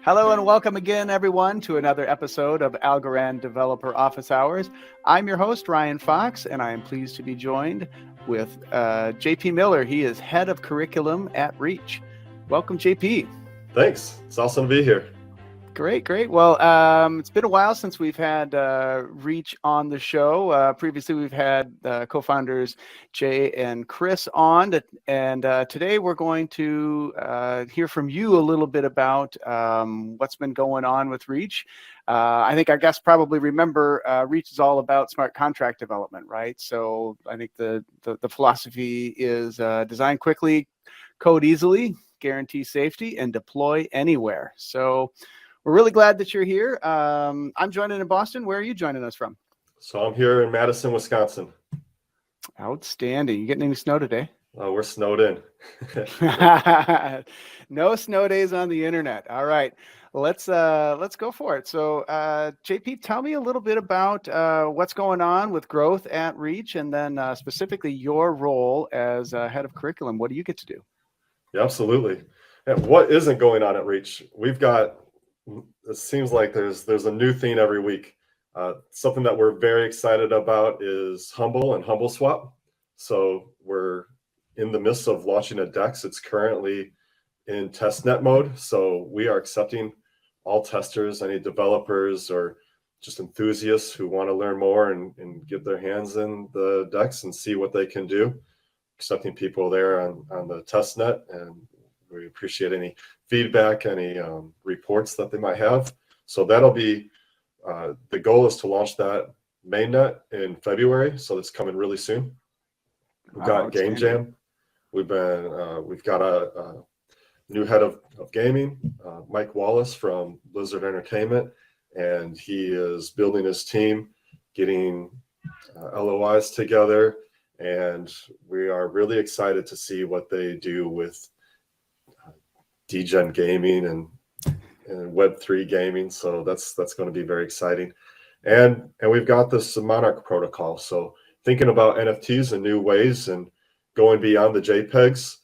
Hello and welcome again, everyone, to another episode of Algorand Developer Office Hours. I'm your host, Ryan Fox, and I am pleased to be joined with JP Miller. He is head of curriculum at Reach. Welcome, JP. Thanks. It's awesome to be here. Great. Well, it's been a while since we've had Reach on the show. Previously, we've had co-founders Jay and Chris on, and today we're going to hear from you a little bit about what's been going on with Reach. I guess probably remember Reach is all about smart contract development, right? So I think the philosophy is design quickly, code easily, guarantee safety, and deploy anywhere. So we're really glad that you're here. I'm joining in Boston. Where are you joining us from? So I'm here in Madison, Wisconsin. Outstanding. You getting any snow today? We're snowed in. No snow days on the internet. All right, let's go for it. So JP, tell me a little bit about what's going on with growth at Reach, and then specifically your role as head of curriculum. What do you get to do? Yeah, absolutely. And what isn't going on at Reach? It seems like there's a new thing every week. Something that we're very excited about is Humble and Humble Swap. So we're in the midst of launching a DEX. It's currently in testnet mode. So we are accepting all testers, any developers or just enthusiasts who want to learn more and get their hands in the DEX and see what they can do. Accepting people there on the testnet, and we appreciate any feedback, any reports that they might have. So that'll be, the goal is to launch that mainnet in February. So it's coming really soon. We've got Game Jam. We've got a new head of gaming, Mike Wallace from Blizzard Entertainment, and he is building his team, getting LOIs together, and we are really excited to see what they do with degen gaming and Web3 gaming. So that's going to be very exciting. And we've got this Monarch protocol. So thinking about NFTs in new ways and going beyond the JPEGs,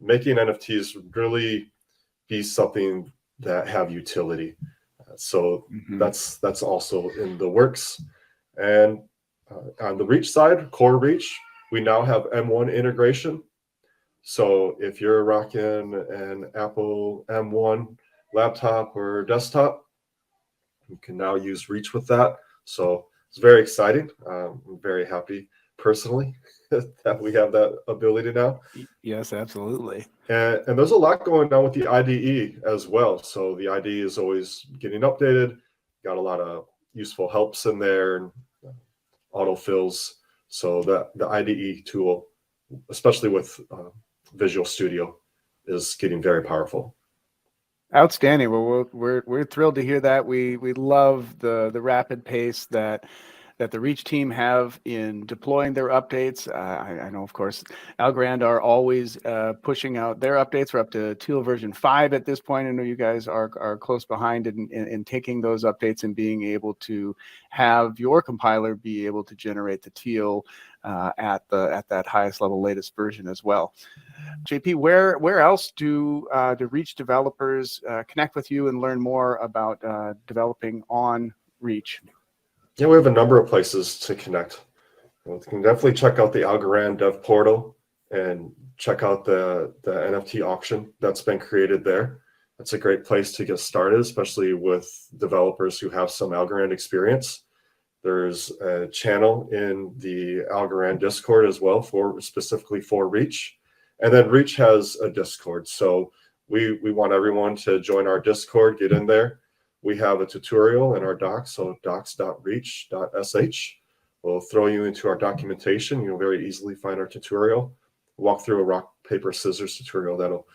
making NFTs really be something that have utility. So that's also in the works. And on the Reach side, core Reach, we now have M1 integration. So if you're rocking an Apple M1 laptop or desktop, you can now use Reach with that. So it's very exciting. I'm very happy personally that we have that ability now. Yes, absolutely. And there's a lot going on with the IDE as well. So the IDE is always getting updated. Got a lot of useful helps in there and autofills. So the IDE tool, especially with Visual Studio, is getting very powerful. Outstanding. Well, we're thrilled to hear that. We love the rapid pace that the Reach team have in deploying their updates. I know, of course, Algorand are always pushing out their updates. We're up to Teal version 5 at this point. I know you guys are close behind in taking those updates and being able to have your compiler be able to generate the Teal at that highest level, latest version as well. JP, where else do Reach developers connect with you and learn more about developing on Reach? Yeah, we have a number of places to connect. You can definitely check out the Algorand dev portal and check out the NFT auction that's been created there. That's a great place to get started, especially with developers who have some Algorand experience. There's a channel in the Algorand Discord as well specifically for Reach. And then Reach has a Discord. So we want everyone to join our Discord, get in there. We have a tutorial in our docs, so docs.reach.sh. We'll throw you into our documentation. You'll very easily find our tutorial. Walk through a rock, paper, scissors tutorial that'll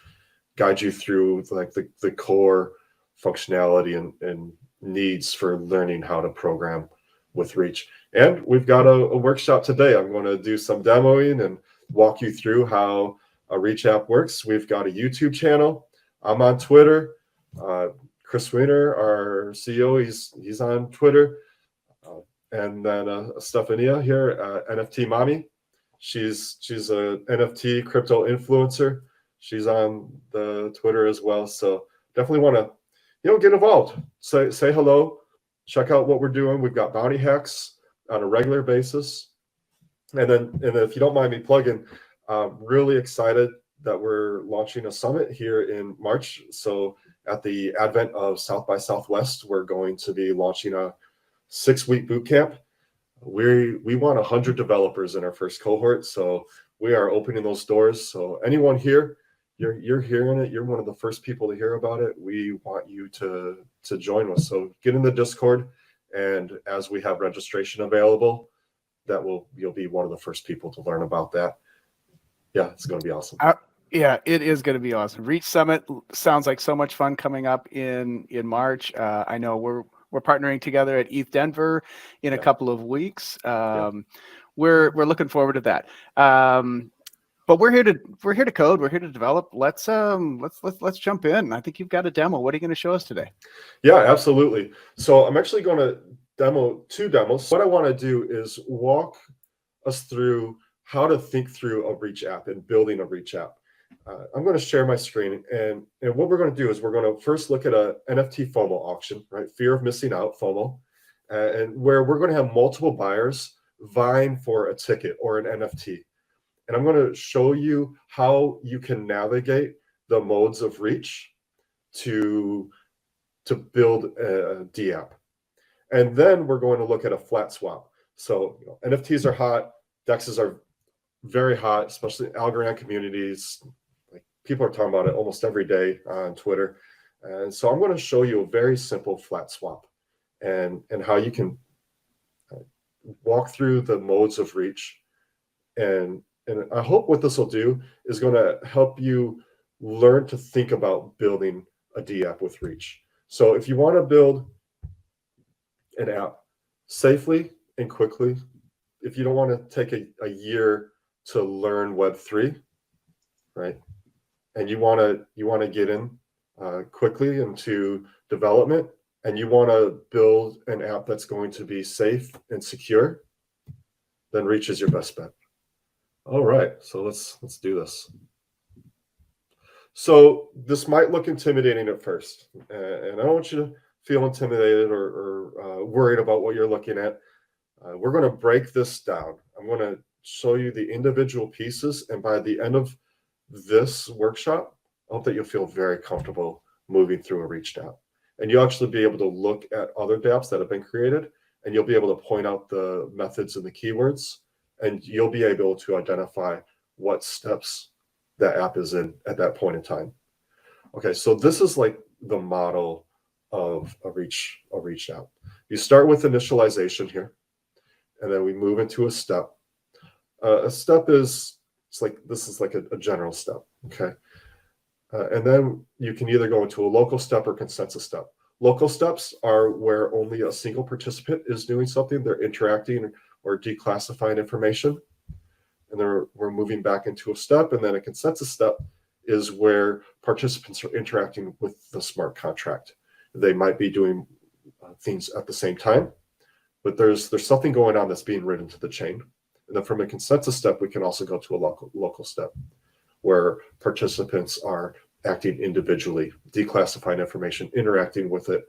guide you through like the core functionality and needs for learning how to program with Reach. And we've got a workshop today. I'm going to do some demoing and walk you through how a Reach app works. We've got a YouTube channel. I'm on Twitter. Chris Weiner, our CEO, he's on Twitter. And then Stefania here, NFT Mommy. She's a NFT crypto influencer. She's on the Twitter as well. So definitely want to get involved. Say hello. Check out what we're doing. We've got bounty hacks on a regular basis. And then if you don't mind me plugging, really excited that we're launching a summit here in March. So at the advent of South by Southwest, we're going to be launching a 6-week boot camp. We want 100 developers in our first cohort, so we are opening those doors. So anyone here, you're hearing it, you're one of the first people to hear about it. We want you to join us. So get in the Discord, and as we have registration available, you'll be one of the first people to learn about that. Yeah, it's going to be awesome. Yeah, it is going to be awesome. Reach Summit sounds like so much fun coming up in March. I know we're partnering together at ETH Denver in a couple of weeks. We're looking forward to that. But we're here to code. We're here to develop. Let's jump in. I think you've got a demo. What are you going to show us today? Yeah, absolutely. So I'm actually going to demo 2 demos. What I want to do is walk us through how to think through a Reach app and building a Reach app. I'm going to share my screen, and what we're going to do is we're going to first look at a NFT FOMO auction, right? Fear of missing out, FOMO, and where we're going to have multiple buyers vying for a ticket or an NFT. And I'm going to show you how you can navigate the modes of Reach to build a D app. And then we're going to look at a flat swap. So NFTs are hot, DEXs are very hot, especially Algorand communities. Like, people are talking about it almost every day on Twitter. And so I'm going to show you a very simple flat swap and how you can walk through the modes of Reach. And I hope what this will do is going to help you learn to think about building a D app with Reach. So if you want to build an app safely and quickly, if you don't want to take a year to learn Web3, right? And you want to get in quickly into development, and you want to build an app that's going to be safe and secure, then Reach is your best bet. All right, so let's do this. So this might look intimidating at first, and I don't want you to feel intimidated or worried about what you're looking at. We're going to break this down. I'm going to show you the individual pieces, and by the end of this workshop, I hope that you'll feel very comfortable moving through a Reach app. And you'll actually be able to look at other dApps that have been created, and you'll be able to point out the methods and the keywords, and you'll be able to identify what steps that app is in at that point in time. Okay, so this is like the model of a Reach app. You start with initialization here, and then we move into a step. A step is this is like a general step, okay? And then you can either go into a local step or consensus step. Local steps are where only a single participant is doing something. They're interacting or declassifying information. And we're moving back into a step. And then a consensus step is where participants are interacting with the smart contract. They might be doing things at the same time, but there's something going on that's being written to the chain. And then from a consensus step, we can also go to a local step where participants are acting individually, declassifying information, interacting with it,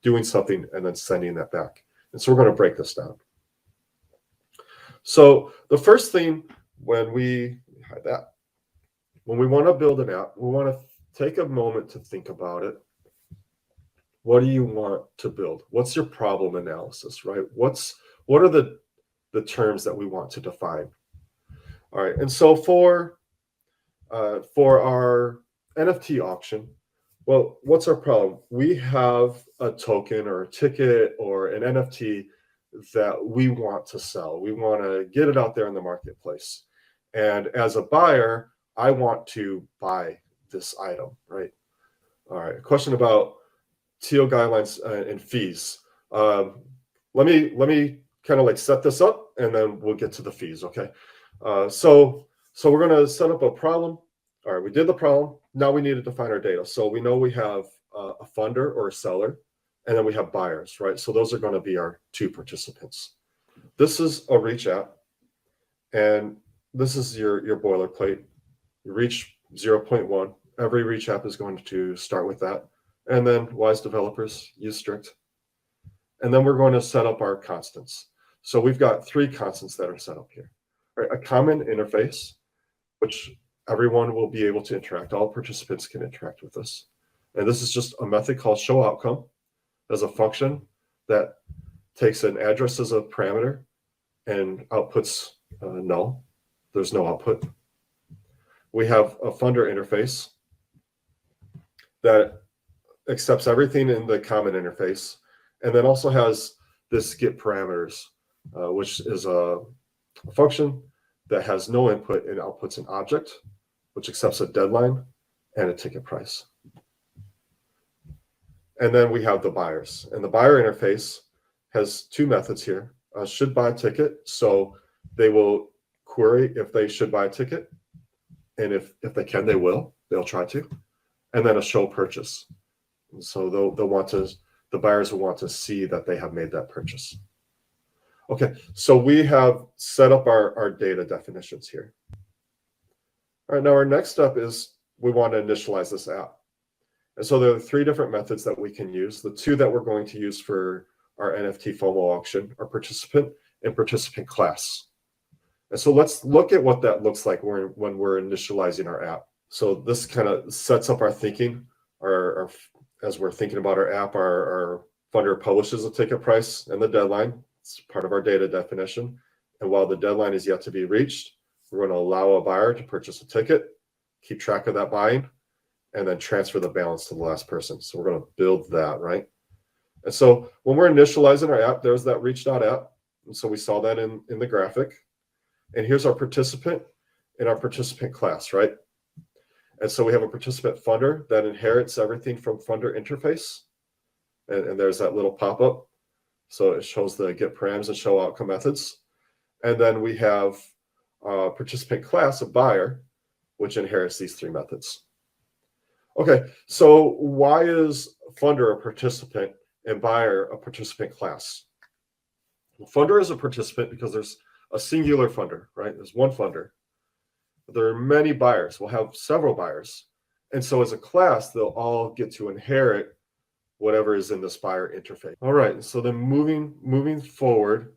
doing something, and then sending that back. And so we're going to break this down. So the first thing when we want to build an app, we want to take a moment to think about it. What do you want to build? What's your problem analysis, right? What are the terms that we want to define? All right, and so for our NFT auction, well, what's our problem? We have a token or a ticket or an NFT that we want to sell. We want to get it out there in the marketplace. And as a buyer, I want to buy this item, right? All right, a question about TO guidelines and fees. Let me kind of like set this up, and then we'll get to the fees, okay? So we're going to set up a problem. All right, we did the problem. Now we need to define our data. So we know we have a funder or a seller, and then we have buyers, right? So those are going to be our 2 participants. This is a Reach app, and this is your boilerplate. Reach 0.1. Every Reach app is going to start with that. And then wise developers use strict. And then we're going to set up our constants. So we've got 3 constants that are set up here. Right, a common interface, which everyone will be able to interact. All participants can interact with this. And this is just a method called showOutcome as a function that takes an address as a parameter and outputs null. There's no output. We have a funder interface that accepts everything in the common interface, and then also has this get parameters, which is a function that has no input and outputs an object, which accepts a deadline and a ticket price. And then we have the buyers. And the buyer interface has 2 methods here. Should buy a ticket, so they will query if they should buy a ticket. And if they can, they'll try to. And then a show purchase. And so they'll want to, the buyers will want to see that they have made that purchase. Okay, so we have set up our data definitions here. All right, now our next step is we want to initialize this app. And so there are 3 different methods that we can use. The 2 that we're going to use for our NFT FOMO auction are participant and participant class. And so let's look at what that looks like when we're initializing our app. So this kind of sets up our thinking, as we're thinking about our app, our funder publishes a ticket price and the deadline. It's part of our data definition. And while the deadline is yet to be reached, we're going to allow a buyer to purchase a ticket, keep track of that buying, and then transfer the balance to the last person. So we're going to build that, right? And so when we're initializing our app, there's that reach.app. And so we saw that in the graphic. And here's our participant and our participant class, right? And so we have a participant funder that inherits everything from funder interface. And there's that little pop-up. So it shows the get params and show outcome methods. And then we have a participant class, a buyer, which inherits these 3 methods. Okay, so why is funder a participant and buyer a participant class? Well, funder is a participant because there's a singular funder, right? There's one funder. There are many buyers. We'll have several buyers. And so as a class, they'll all get to inherit whatever is in this buyer interface. All right, so then moving forward,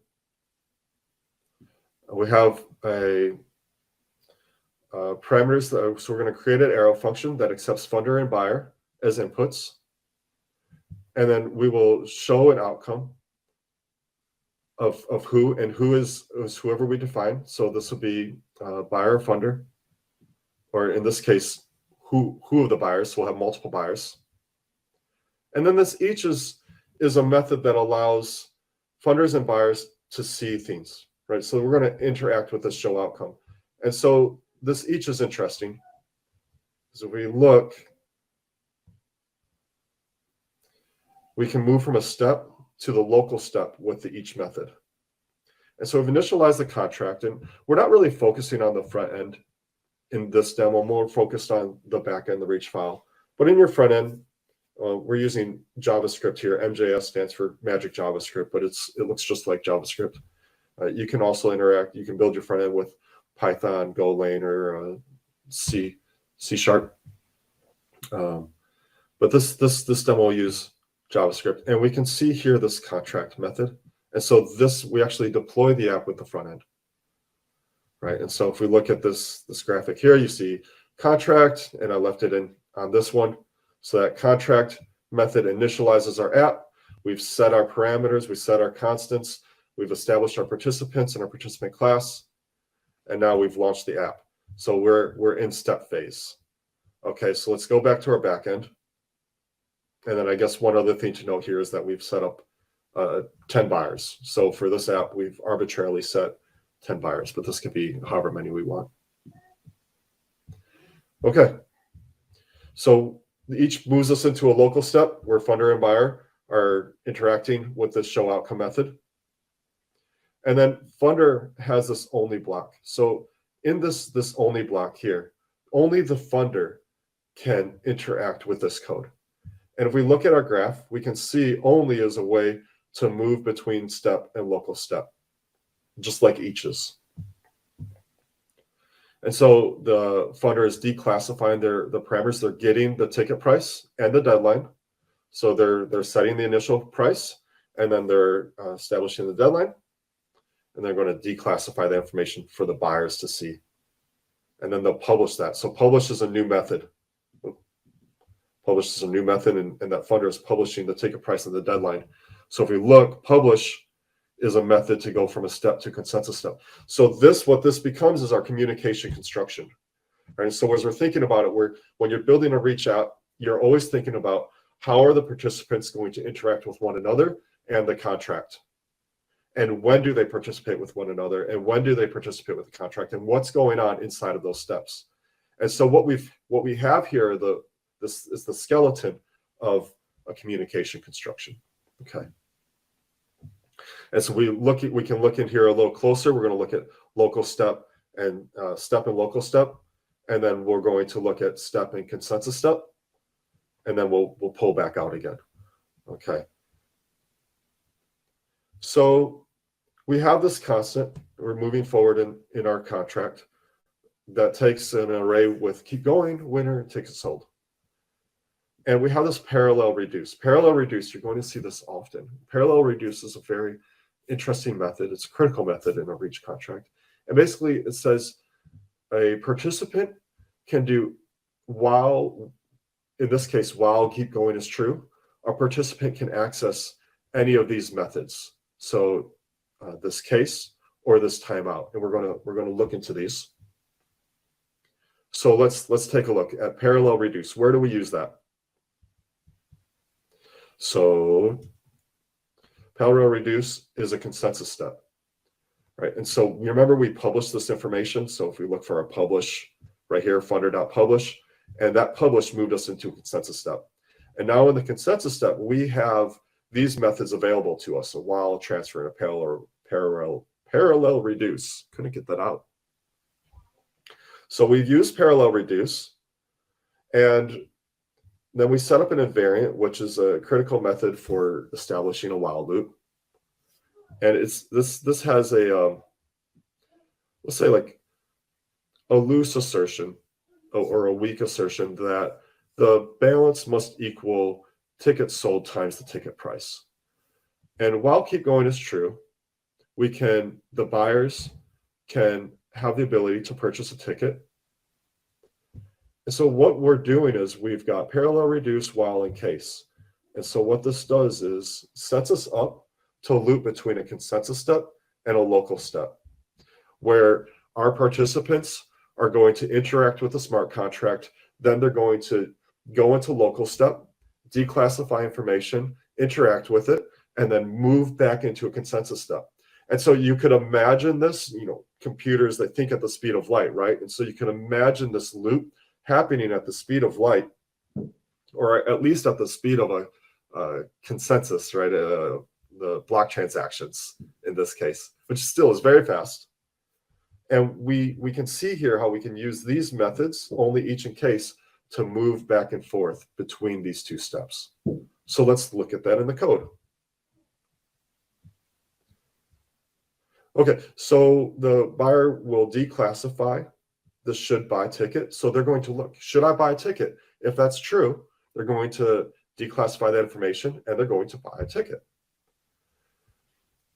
we have parameters. So we're going to create an arrow function that accepts funder and buyer as inputs. And then we will show an outcome of who, and who is whoever we define. So this will be buyer or funder, or in this case, who of the buyers. So we'll have multiple buyers. And then this each is a method that allows funders and buyers to see things, right? So we're going to interact with this show outcome. And so this each is interesting. So if we look, we can move from a step to the local step with the each method. And so we've initialized the contract, and we're not really focusing on the front end in this demo, more focused on the back end, the reach file. But in your front end, we're using JavaScript here. MJS stands for Magic JavaScript, but it looks just like JavaScript. You can also interact. You can build your front end with Python, Golang, or C#. But this demo will use JavaScript, and we can see here this contract method. And so we actually deploy the app with the front end, right? And so if we look at this graphic here, you see contract, and I left it in on this one. So that contract method initializes our app. We've set our parameters, we set our constants, we've established our participants and our participant class, and now we've launched the app. So we're in step phase. Okay, so let's go back to our backend. And then I guess one other thing to note here is that we've set up 10 buyers. So for this app, we've arbitrarily set 10 buyers, but this could be however many we want. Okay, so each moves us into a local step where funder and buyer are interacting with this show outcome method. And then funder has this only block. So in this only block here, only the funder can interact with this code. And if we look at our graph, we can see only as a way to move between step and local step, just like each is. And so the funder is declassifying the parameters. They're getting the ticket price and the deadline. So they're setting the initial price, and then they're establishing the deadline, and they're going to declassify the information for the buyers to see. And then they'll publish that. So publish is a new method. Publish is a new method, and that funder is publishing the ticket price and the deadline. So if we look, publish is a method to go from a step to consensus step. So what this becomes is our communication construction. Right? So as we're thinking about it, when you're building a reach out, you're always thinking about how are the participants going to interact with one another and the contract. And when do they participate with one another? And when do they participate with the contract? And what's going on inside of those steps? And so what we have here, this is the skeleton of a communication construction. Okay. And so we can look in here a little closer. We're going to look at local step and local step, and then we're going to look at step and consensus step, and then we'll pull back out again. Okay. So we have this constant. We're moving forward in our contract that takes an array with keep going, winner, and tickets sold. And we have this parallel reduce. Parallel reduce, you're going to see this often. Parallel reduce is a very interesting method. It's a critical method in a reach contract. And basically it says a participant can do in this case, while keep going is true, a participant can access any of these methods. So this case or this timeout. And we're going to look into these. So let's take a look at parallel reduce. Where do we use that? So parallel reduce is a consensus step, right? And so you remember we published this information. So if we look for our publish right here, funder.publish, and that publish moved us into a consensus step. And now in the consensus step, we have these methods available to us: a while, transfer, and a parallel reduce. Couldn't get that out. So we've used parallel reduce, and then we set up an invariant, which is a critical method for establishing a while loop. And this has a let's say like a loose assertion or a weak assertion that the balance must equal tickets sold times the ticket price. And while keep going is true, the buyers can have the ability to purchase a ticket. And so what we're doing is we've got parallel reduce while in case. And so what this does is sets us up to loop between a consensus step and a local step, where our participants are going to interact with the smart contract. Then they're going to go into local step, declassify information, interact with it, and then move back into a consensus step. And so you could imagine this, computers, they think at the speed of light, right? And so you can imagine this loop happening at the speed of light, or at least at the speed of a consensus, right? The block transactions in this case, which still is very fast. And we can see here how we can use these methods, only each in case, to move back and forth between these two steps. So let's look at that in the code. Okay, so the buyer will declassify the should buy ticket. So they're going to look, should I buy a ticket? If that's true, they're going to declassify that information and they're going to buy a ticket.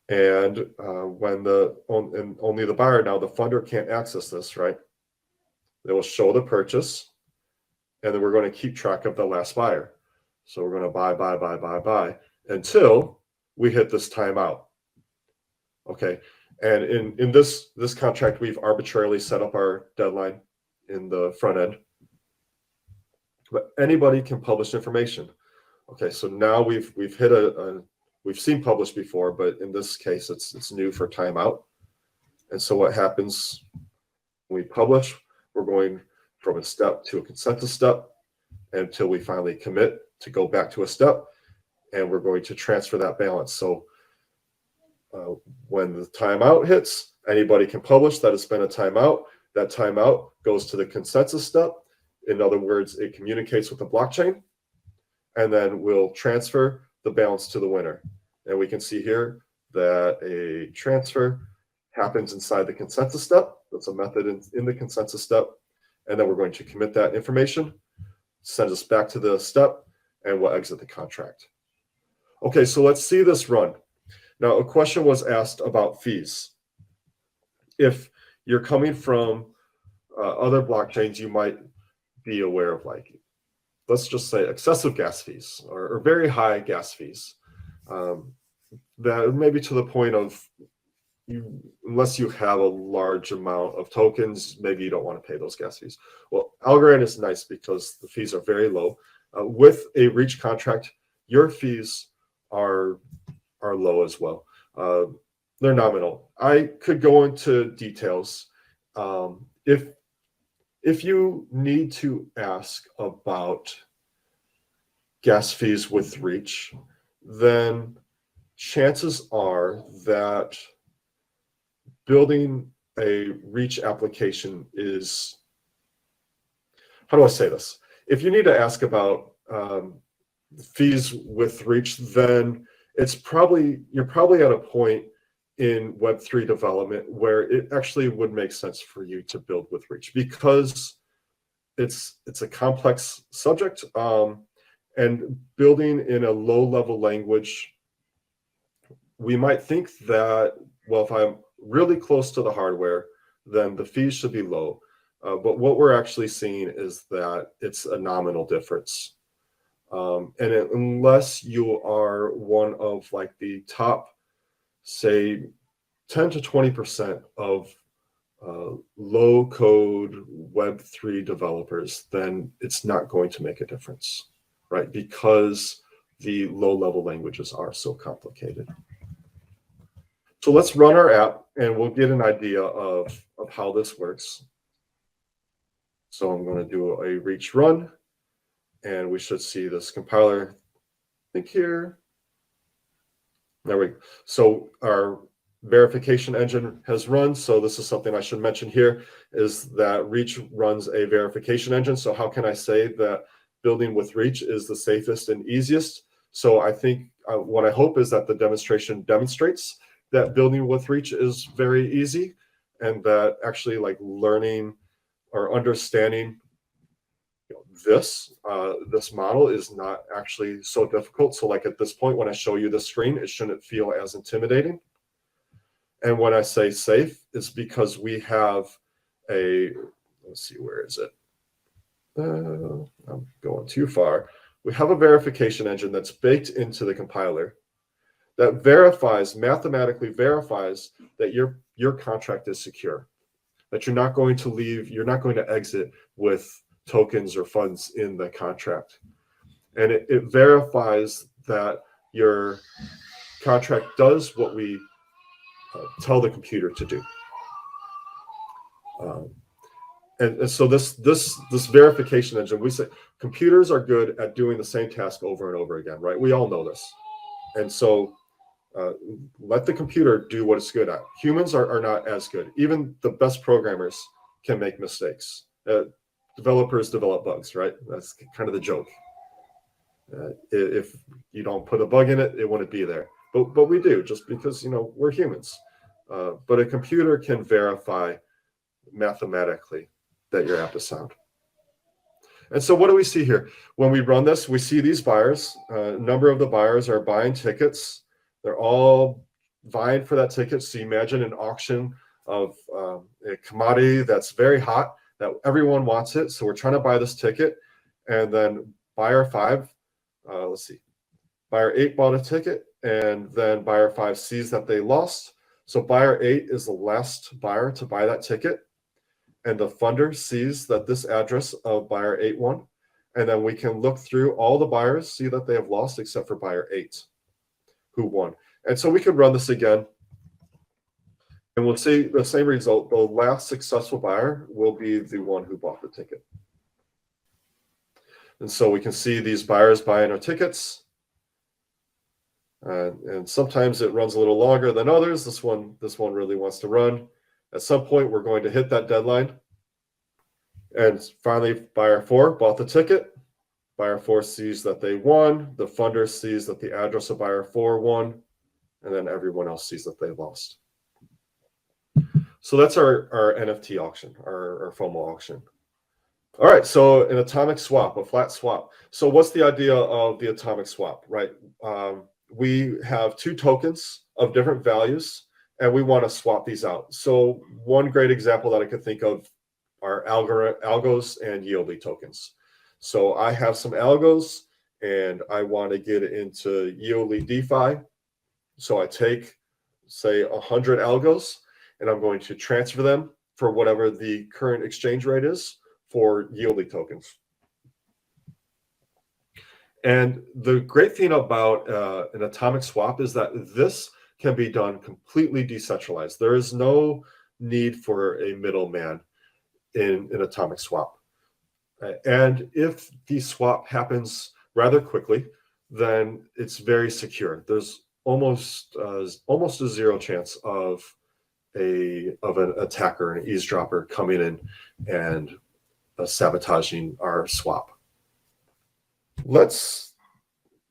And only the buyer, now the funder can't access this, right? They will show the purchase, and then we're going to keep track of the last buyer. So we're going to buy until we hit this timeout. Okay, and in this contract, we've arbitrarily set up our deadline in the front end, but anybody can publish information. Okay, so now we've hit we've seen publish before, but in this case, it's new for timeout. And so what happens when we publish? We're going from a step to a consensus step until we finally commit to go back to a step, and we're going to transfer that balance. So when the timeout hits, anybody can publish that it's been a timeout. That timeout goes to the consensus step. In other words, it communicates with the blockchain, and then we'll transfer the balance to the winner. And we can see here that a transfer happens inside the consensus step. That's a method in the consensus step. And then we're going to commit that information, send us back to the step, and we'll exit the contract. Okay, so let's see this run. Now, a question was asked about fees. If you're coming from other blockchains, you might be aware of, like, let's just say excessive gas fees or very high gas fees. That maybe to the point of, unless you have a large amount of tokens, maybe you don't want to pay those gas fees. Well, Algorand is nice because the fees are very low. With a reach contract, your fees are low as well. They're nominal. I could go into details. If you need to ask about gas fees with reach, then chances are that building a reach application is, how do I say this? If you need to ask about fees with reach, then you're probably at a point in Web3 development where it actually would make sense for you to build with reach, because it's a complex subject, and building in a low-level language, we might think that, well, if I'm really close to the hardware, then the fees should be low. But what we're actually seeing is that it's a nominal difference. Unless you are one of, like, the top, say, 10 to 20% of low code Web3 developers, then it's not going to make a difference, right? Because the low level languages are so complicated. So let's run our app and we'll get an idea of how this works. So I'm going to do a reach run, and we should see this compiler, I think here. There we go. So our verification engine has run. So this is something I should mention here, is that Reach runs a verification engine. So how can I say that building with Reach is the safest and easiest? So I think what I hope is that the demonstration demonstrates that building with Reach is very easy, and that actually, like, learning or understanding this model is not actually so difficult. So, like, at this point, when I show you the screen, it shouldn't feel as intimidating. And when I say safe, it's because we have let's see, where is it? I'm going too far. We have a verification engine that's baked into the compiler that mathematically verifies that your contract is secure, that you're not going to exit with tokens or funds in the contract. And it verifies that your contract does what we tell the computer to do. And so this verification engine, we say computers are good at doing the same task over and over again, right? We all know this. And so let the computer do what it's good at. Humans are not as good. Even the best programmers can make mistakes. Developers develop bugs, right? That's kind of the joke. If you don't put a bug in it, it wouldn't be there. But we do, just because, we're humans. But a computer can verify mathematically that your app is sound. And so what do we see here? When we run this, we see these buyers. A number of the buyers are buying tickets. They're all vying for that ticket. So you imagine an auction of a commodity that's very hot, that everyone wants it. So we're trying to buy this ticket. And then buyer 5, let's see, buyer 8 bought a ticket, and then buyer 5 sees that they lost. So buyer 8 is the last buyer to buy that ticket. And the funder sees that this address of buyer 8 won. And then we can look through all the buyers, see that they have lost except for buyer 8, who won. And so we could run this again, and we'll see the same result. The last successful buyer will be the one who bought the ticket. And so we can see these buyers buying our tickets. And sometimes it runs a little longer than others. This one really wants to run. At some point, we're going to hit that deadline. And finally, buyer 4 bought the ticket. Buyer 4 sees that they won. The funder sees that the address of buyer 4 won. And then everyone else sees that they lost. So that's our NFT auction, our FOMO auction. All right, so an atomic swap, a flat swap. So what's the idea of the atomic swap, right? We have two tokens of different values, and we want to swap these out. So one great example that I could think of are algos and Yieldly tokens. So I have some algos, and I want to get it into Yieldly DeFi. So I take, say, 100 algos, and I'm going to transfer them for whatever the current exchange rate is for Yieldly tokens. And the great thing about an atomic swap is that this can be done completely decentralized. There is no need for a middleman in an atomic swap. And if the swap happens rather quickly, then it's very secure. There's almost a zero chance of an attacker, an eavesdropper coming in and sabotaging our swap. Let's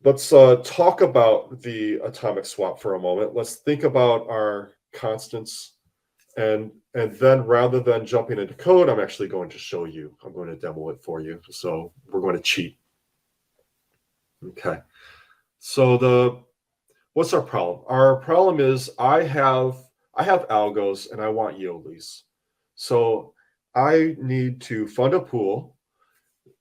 talk about the atomic swap for a moment. Let's think about our constants, and then rather than jumping into code, I'm actually going to show you. I'm going to demo it for you. So we're going to cheat. Okay. So what's our problem? Our problem is I have algos and I want Yieldlies. So I need to fund a pool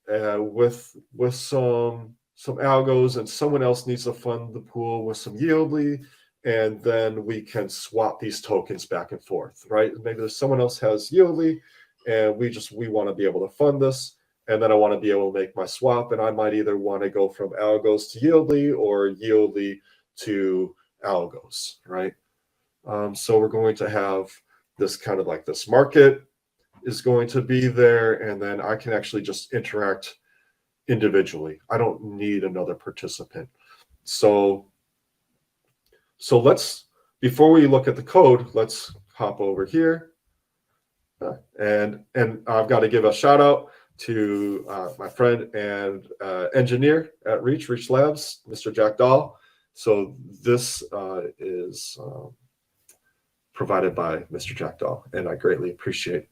with some algos, and someone else needs to fund the pool with some Yieldly, and then we can swap these tokens back and forth, right? Maybe there's someone else has Yieldly, and we want to be able to fund this, and then I want to be able to make my swap, and I might either want to go from algos to Yieldly or Yieldly to algos, right? So we're going to have this kind of like this market is going to be there, and then I can actually just interact individually. I don't need another participant. So let's, before we look at the code, let's hop over here. And I've got to give a shout out to my friend and engineer at Reach Labs, Mr. Jack Dahl. So this is provided by Mr. Jack Dahl, and I greatly appreciate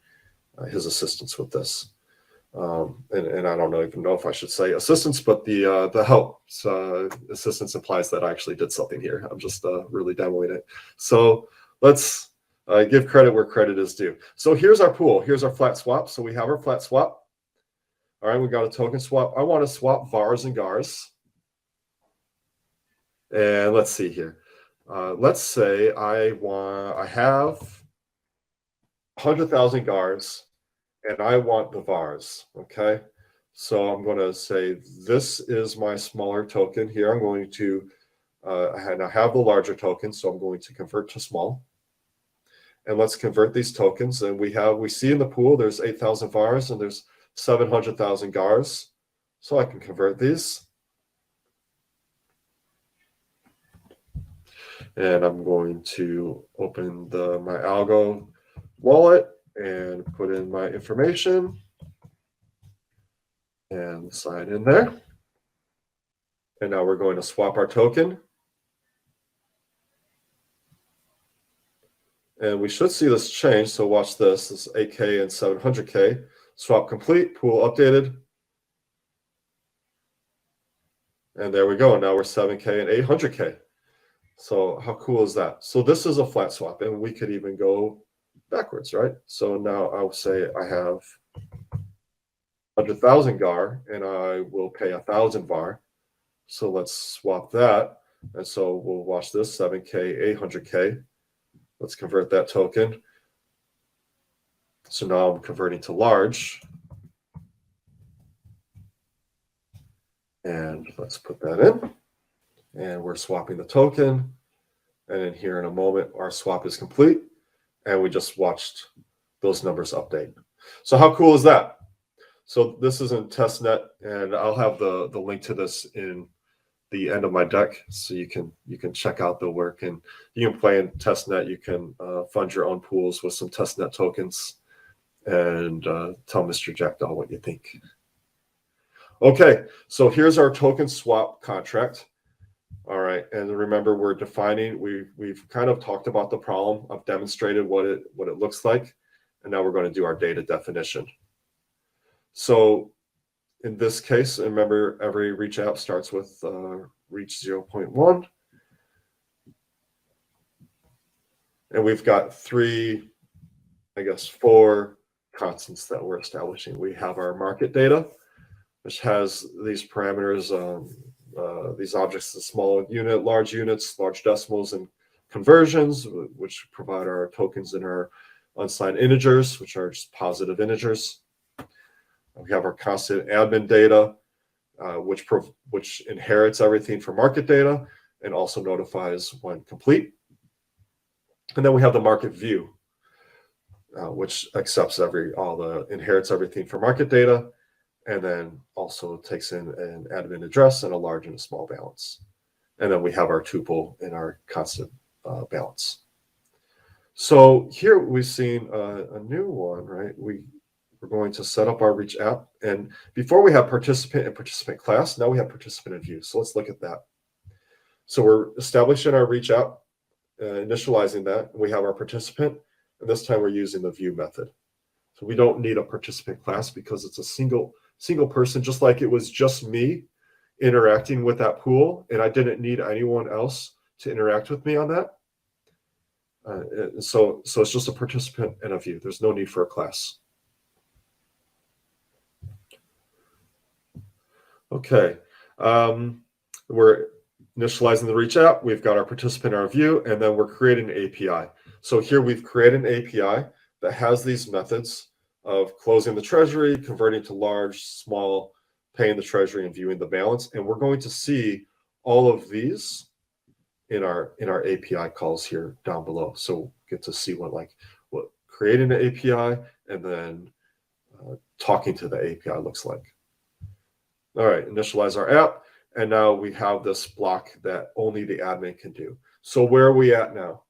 his assistance with this. And I don't even know if I should say assistance, but the help. Assistance implies that I actually did something here. I'm just really demoing it. So let's give credit where credit is due. So here's our pool. Here's our flat swap. So we have our flat swap. All right, we got a token swap. I want to swap vars and gars. And let's see here. Let's say I have 100,000 gars, and I want the vars, okay? So I'm going to say this is my smaller token here. I'm going to, and I have the larger token, so I'm going to convert to small. And let's convert these tokens. And we see in the pool, there's 8,000 vars and there's 700,000 gars. So I can convert these. And I'm going to open my algo wallet and put in my information and sign in there. And now we're going to swap our token. And we should see this change. So watch this. This is 8K and 700K. Swap complete, pool updated. And there we go. Now we're 7K and 800K. So how cool is that? So this is a flat swap, and we could even go backwards, right? So now I'll say I have 100,000 GAR, and I will pay 1,000 VAR. So let's swap that. And so we'll watch this, 7K, 800K. Let's convert that token. So now I'm converting to large. And let's put that in. And we're swapping the token. And in here in a moment, our swap is complete. And we just watched those numbers update. So how cool is that? So this is in testnet, and I'll have the link to this in the end of my deck, so you can check out the work, and you can play in testnet. You can fund your own pools with some testnet tokens, and tell Mr. Jack Dahl what you think. Okay, so here's our token swap contract. All right, and remember, we're defining. We've kind of talked about the problem. I've demonstrated what it looks like, and now we're going to do our data definition. So in this case, remember every reach app starts with reach 0.1. And we've got four constants that we're establishing. We have our market data, which has these parameters, these objects, the small unit, large units, large decimals, and conversions, which provide our tokens and our unsigned integers, which are just positive integers. We have our constant admin data, which inherits everything from market data and also notifies when complete. And then we have the market view, which accepts inherits everything from market data, and then also takes in an admin address and a large and a small balance. And then we have our tuple in our constant balance. So here we've seen a new one, right? We're going to set up our reach app. And before we have participant and participant class, now we have participant and view. So let's look at that. So we're establishing our reach app, initializing that. We have our participant, and this time we're using the view method. So we don't need a participant class because it's a single person, just like it was just me interacting with that pool, and I didn't need anyone else to interact with me on that. So it's just a participant and a view. There's no need for a class. Okay, we're initializing the reach app. We've got our participant, our view, and then we're creating an API. So here we've created an API that has these methods of closing the treasury, converting to large, small, paying the treasury, and viewing the balance. And we're going to see all of these in our API calls here down below. So get to see what creating an API and then talking to the API looks like. All right, initialize our app. And now we have this block that only the admin can do. So where are we at now?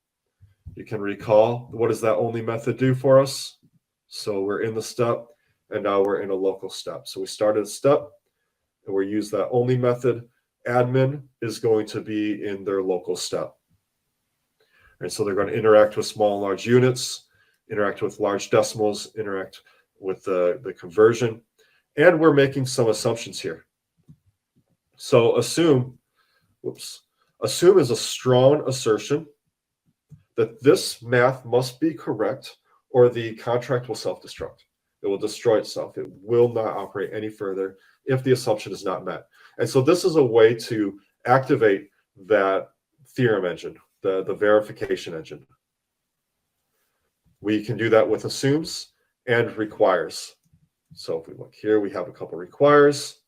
You can recall, what does that only method do for us? So we're in the step, and now we're in a local step. So we started a step, and we use that only method. Admin is going to be in their local step. And so they're going to interact with small and large units, interact with large decimals, interact with the conversion. And we're making some assumptions here. So assume is a strong assertion that this math must be correct or the contract will self-destruct. It will destroy itself. It will not operate any further if the assumption is not met. And so this is a way to activate that theorem engine, the verification engine. We can do that with assumes and requires. So if we look here, we have a couple requires.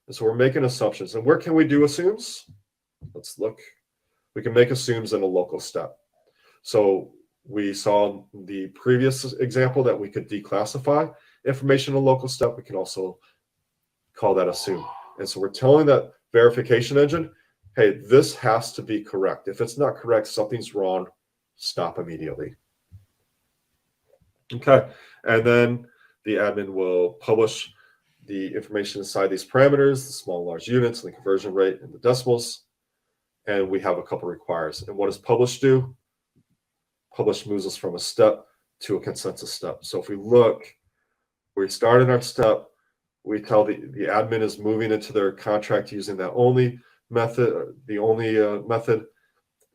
And so we're making assumptions. And where can we do assumes? Let's look. We can make assumes in a local step. So we saw in the previous example that we could declassify information in a local step. We can also call that assume. And so we're telling that verification engine, hey, this has to be correct. If it's not correct, something's wrong, stop immediately. Okay, and then the admin will publish the information inside these parameters, the small and large units, and the conversion rate, and the decimals. And we have a couple requires. And what does publish do? Publish moves us from a step to a consensus step. So if we look, we start in our step, we tell the admin is moving into their contract using that only method, the only method,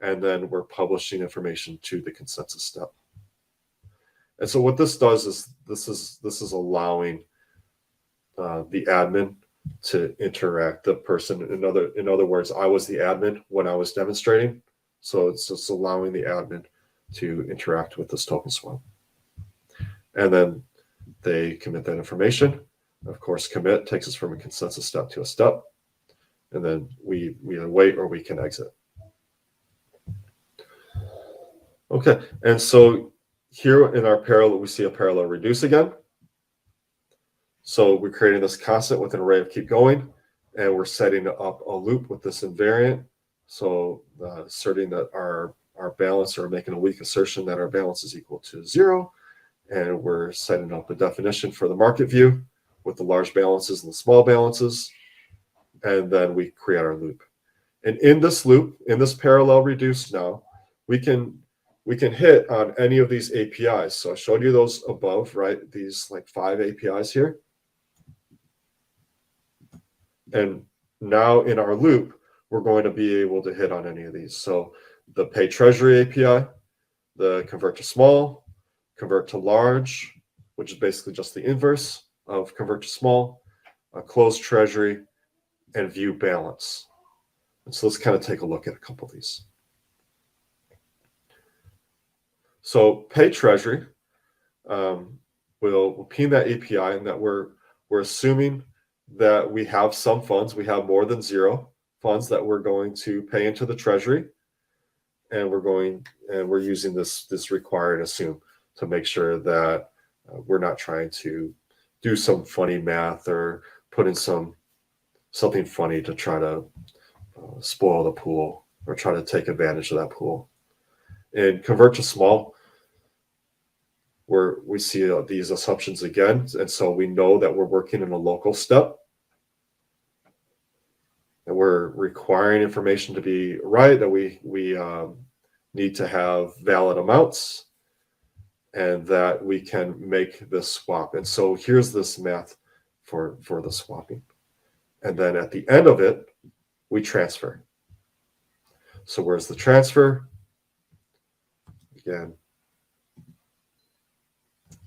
and then we're publishing information to the consensus step. And so what this does is this is allowing the admin to interact, the person. In other words, I was the admin when I was demonstrating. So it's just allowing the admin to interact with this token swap. And then they commit that information. Of course, commit takes us from a consensus step to a step. And then we either wait or we can exit. Okay, and so here in our parallel, we see a parallel reduce again. So we're creating this constant with an array of keep going, and we're setting up a loop with this invariant. So asserting that our balance, or making a weak assertion that our balance is equal to 0. And we're setting up a definition for the market view with the large balances and the small balances. And then we create our loop. And in this loop, in this parallel reduce now, we can hit on any of these APIs. So I showed you those above, right? These like 5 APIs here. And now in our loop, we're going to be able to hit on any of these. So the pay treasury API, the convert to small, convert to large, which is basically just the inverse of convert to small, close treasury, and view balance. And so let's kind of take a look at a couple of these. So pay treasury, we'll ping that API, and that we're assuming that we have some funds. We have more than 0 funds that we're going to pay into the treasury, and we're using this require and assume to make sure that we're not trying to do some funny math or put in something funny to try to spoil the pool or try to take advantage of that pool. And convert to small, where we see these assumptions again, and so we know that we're working in a local step, and we're requiring information to be right, that we need to have valid amounts, and that we can make this swap. And so here's this math for the swapping. And then at the end of it, we transfer. So where's the transfer? Again,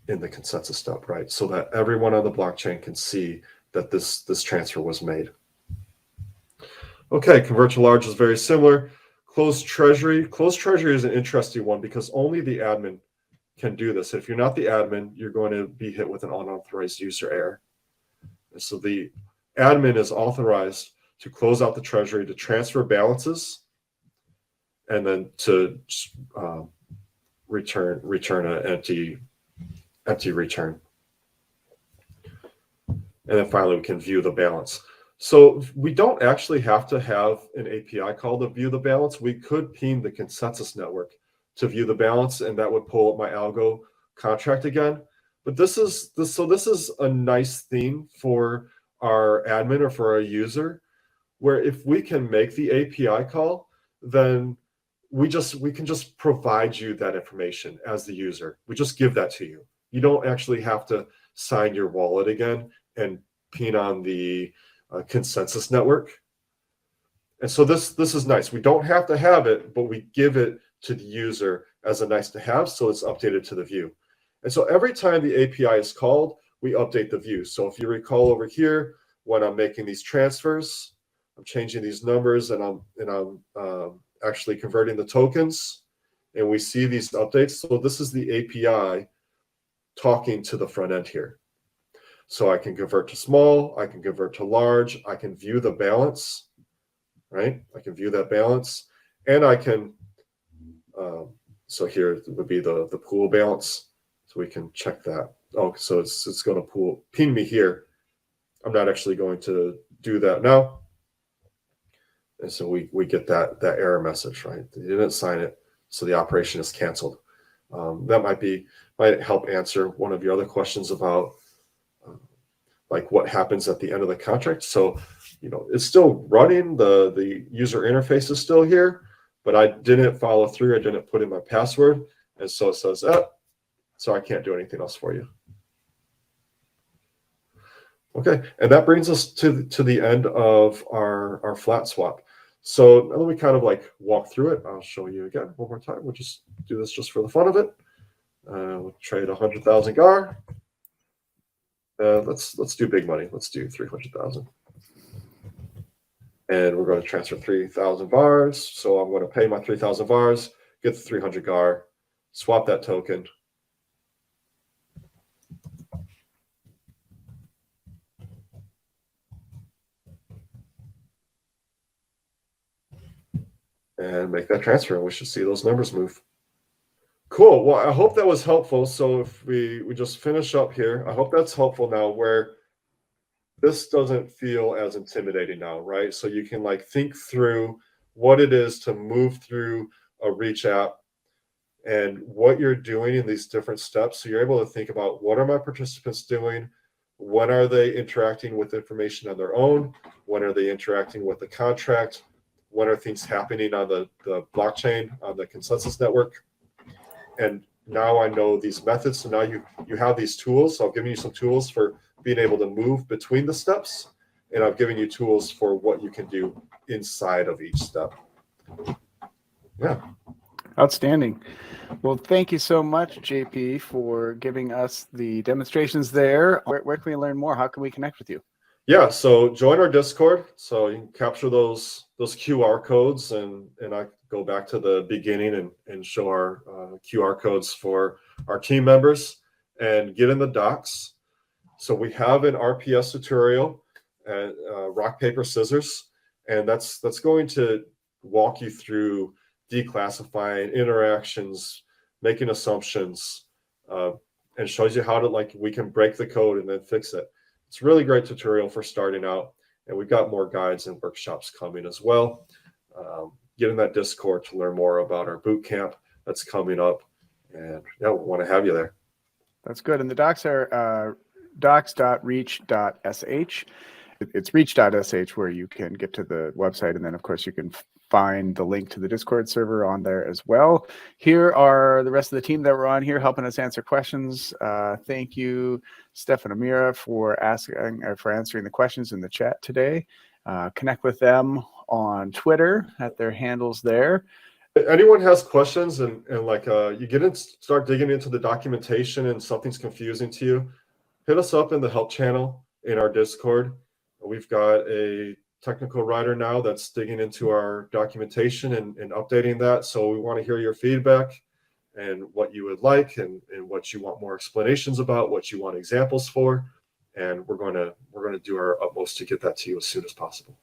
in the consensus step, right? So that everyone on the blockchain can see that this transfer was made. Okay, convert to large is very similar. Closed treasury. Closed treasury is an interesting one because only the admin can do this. If you're not the admin, you're going to be hit with an unauthorized user error. And so the admin is authorized to close out the treasury, to transfer balances, and then to return an empty return. And then finally, we can view the balance. So we don't actually have to have an API call to view the balance. We could ping the consensus network to view the balance, and that would pull up my algo contract again. But this is a nice thing for our admin or for our user, where if we can make the API call, then we can just provide you that information as the user. We just give that to you. You don't actually have to sign your wallet again and ping on the consensus network. And so this is nice. We don't have to have it, but we give it to the user as a nice to have, so it's updated to the view. And so every time the API is called, we update the view. So if you recall over here, when I'm making these transfers, I'm changing these numbers, and I'm actually converting the tokens, and we see these updates. So this is the API talking to the front end here. So I can convert to small, I can convert to large, I can view the balance, right? I can view that balance, and I can, so here would be the pool balance. So we can check that. Oh, so it's going to ping me here. I'm not actually going to do that now. And so we get that error message, right? They didn't sign it, so the operation is canceled. That might help answer one of your other questions about like what happens at the end of the contract. So, it's still running. The user interface is still here, but I didn't follow through. I didn't put in my password, and so it says, so I can't do anything else for you. Okay, and that brings us to the end of our flat swap. So now that we kind of like walk through it, I'll show you again one more time. We'll just do this just for the fun of it. We'll trade 100,000 GAR. Let's do big money. Let's do 300,000. And we're going to transfer 3,000 VARs. So I'm going to pay my 3,000 VARs, get the 300 GAR, swap that token. And make that transfer, and we should see those numbers move. Cool. Well, I hope that was helpful. So if we just finish up here, I hope that's helpful now, where this doesn't feel as intimidating now, right? So you can like think through what it is to move through a Reach app and what you're doing in these different steps. So you're able to think about, what are my participants doing? When are they interacting with information on their own? When are they interacting with the contract? When are things happening on the blockchain, on the consensus network? And now I know these methods. So now you have these tools. So I've given you some tools for being able to move between the steps and I'm giving you tools for what you can do inside of each step. Yeah. Outstanding. Well, thank you so much, JP, for giving us the demonstrations there. Where can we learn more? How can we connect with you? Yeah, so join our Discord. So you can capture those QR codes, and I go back to the beginning and show our QR codes for our team members and get in the docs. So we have an RPS tutorial, rock, paper, scissors, and that's going to walk you through declassifying interactions, making assumptions, and shows you how to, we can break the code and then fix it. It's a really great tutorial for starting out, and we've got more guides and workshops coming as well. Get in that Discord to learn more about our boot camp that's coming up, and yeah, we want to have you there. That's good. And the docs are docs.reach.sh. It's reach.sh where you can get to the website, and then of course you can find the link to the Discord server on there as well. Here are the rest of the team that were on here helping us answer questions. Thank you, Steph and Amira, for answering the questions in the chat today. Connect with them on Twitter at their handles there. If anyone has questions and you start digging into the documentation and something's confusing to you, hit us up in the help channel in our Discord. We've got a technical writer now that's digging into our documentation and updating that. So we want to hear your feedback and what you would like and what you want more explanations about, what you want examples for. And we're going to do our utmost to get that to you as soon as possible.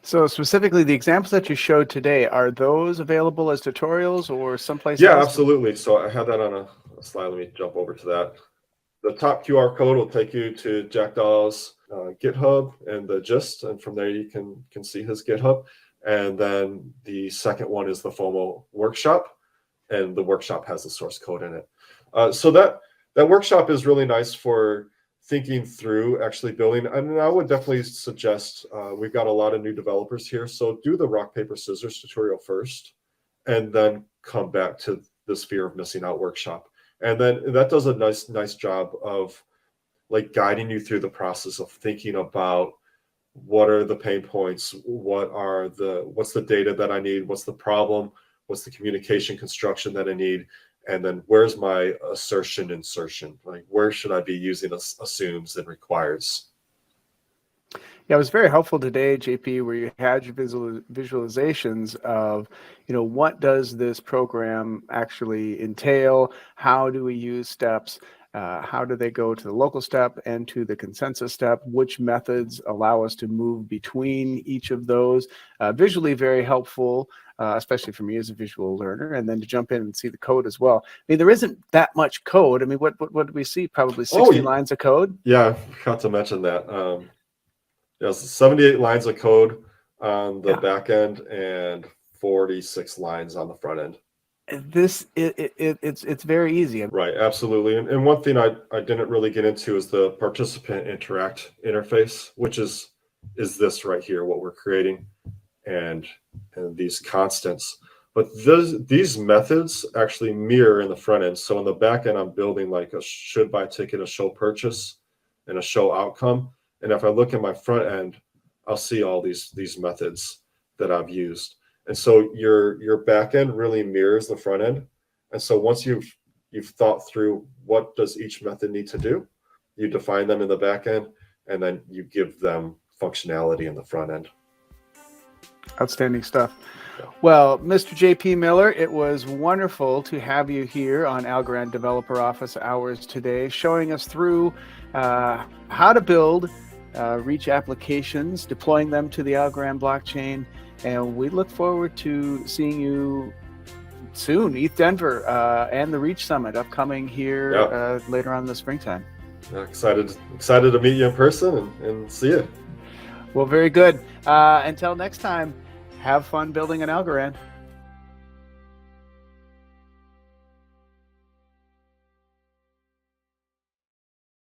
So specifically, the examples that you showed today, are those available as tutorials or someplace else? Yeah, absolutely. So I had that on a slide. Let me jump over to that. The top QR code will take you to Jackdaw's GitHub and the gist, and from there you can see his GitHub. And then the second one is the FOMO workshop, and the workshop has the source code in it. So that workshop is really nice for thinking through actually building. And I would definitely suggest, we've got a lot of new developers here, so do the rock, paper, scissors tutorial first, and then come back to this fear of missing out workshop. And then that does a nice job of guiding you through the process of thinking about what are the pain points, what's the data that I need, what's the problem, what's the communication construction that I need, and then where's my assertion insertion? Where should I be using assumes and requires? Yeah, it was very helpful today, JP, where you had your visualizations of, what does this program actually entail? How do we use steps? How do they go to the local step and to the consensus step? Which methods allow us to move between each of those? Visually very helpful, especially for me as a visual learner, and then to jump in and see the code as well. I mean, there isn't that much code. I mean, what do we see? Probably 60 lines of code? Yeah, I forgot to mention that. Yes, 78 lines of code on the back end and 46 lines on the front end. It's very easy. Right, absolutely. And one thing I didn't really get into is the participant interact interface, which is this right here, what we're creating, and these constants. But these methods actually mirror in the front end. So in the back end, I'm building a should buy ticket, a show purchase, and a show outcome. And if I look at my front end, I'll see all these methods that I've used. And so your back end really mirrors the front end. And so once you've thought through what does each method need to do, you define them in the back end, and then you give them functionality in the front end. Outstanding stuff. Well, Mr. JP Miller, it was wonderful to have you here on Algorand Developer Office Hours today, showing us through how to build Reach applications, deploying them to the Algorand blockchain, and we look forward to seeing you soon, ETH Denver and the Reach Summit upcoming here later on in the springtime. Yeah, excited to meet you in person and see you. Well, very good. Until next time, have fun building an Algorand.